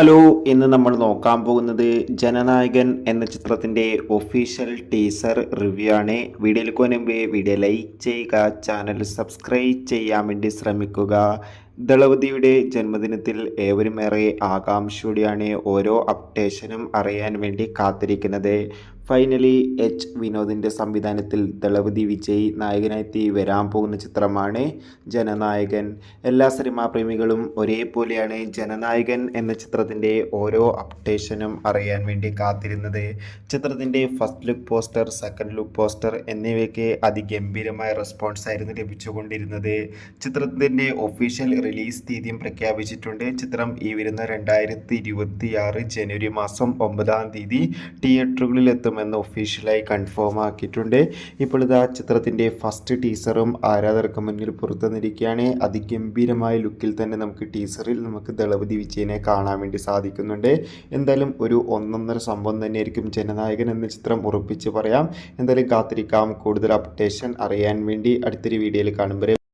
Hello, ഇന്ന് നമ്മൾ നോക്കാൻ പോകുന്നത് ജനനായകൻ എന്ന ചിത്രത്തിൻ്റെ ഒഫീഷ്യൽ ടീസർ റിവ്യൂ ആണ്. വീഡിയോയിലേക്ക് മുൻപ് വീഡിയോ ലൈക്ക് ചെയ്യുക, ചാനൽ സബ്സ്ക്രൈബ് ചെയ്യാൻ വേണ്ടി ശ്രമിക്കുക. ദളപതിയുടെ ജന്മദിനത്തിൽ ഏവരുമേറെ ആകാംക്ഷയോടെയാണ് ഓരോ അപ്ഡേഷനും അറിയാൻ വേണ്ടി കാത്തിരിക്കുന്നത്. ഫൈനലി വിനോദിൻ്റെ സംവിധാനത്തിൽ ദളപതി വിജയ് നായകനായി വരാൻ പോകുന്ന ചിത്രമാണ് ജനനായകൻ. എല്ലാ സിനിമാ പ്രേമികളും ഒരേപോലെയാണ് ജനനായകൻ എന്ന ചിത്രത്തിൻ്റെ ഓരോ അപ്ഡേഷനും അറിയാൻ വേണ്ടി കാത്തിരുന്നത്. ചിത്രത്തിൻ്റെ first look poster, second look poster എന്നിവയ്ക്ക് അതിഗംഭീരമായ റെസ്പോൺസ് ആയിരുന്നു ലഭിച്ചുകൊണ്ടിരുന്നത്. ചിത്രത്തിൻ്റെ ഒഫീഷ്യൽ റിലീസ് തീയതിയും പ്രഖ്യാപിച്ചിട്ടുണ്ട്. ചിത്രം ഈ വരുന്ന 2026 ജനുവരി മാസം 9-ാം തീയതി തിയേറ്ററുകളിൽ എത്തുമെന്ന് ഒഫീഷ്യലായി കൺഫേം ആക്കിയിട്ടുണ്ട്. ഇപ്പോൾ ഇതാ ചിത്രത്തിൻ്റെ ഫസ്റ്റ് ടീസറും ആരാധകർക്ക് മുന്നിൽ പുറത്തുവന്നിരിക്കുകയാണ്. അതിഗംഭീരമായ ലുക്കിൽ തന്നെ നമുക്ക് ടീസറിൽ നമുക്ക് ദളപതി വിജയനെ കാണാൻ വേണ്ടി സാധിക്കുന്നുണ്ട്. എന്തായാലും ഒരു ഒന്നൊന്നര സംഭവം തന്നെയായിരിക്കും ജനനായകൻ എന്ന ചിത്രം, ഉറപ്പിച്ച് പറയാം. എന്തായാലും കാത്തിരിക്കാം കൂടുതൽ അപ്ഡേഷൻ അറിയാൻ വേണ്ടി. അടുത്തൊരു വീഡിയോയിൽ കാണുമ്പോൾ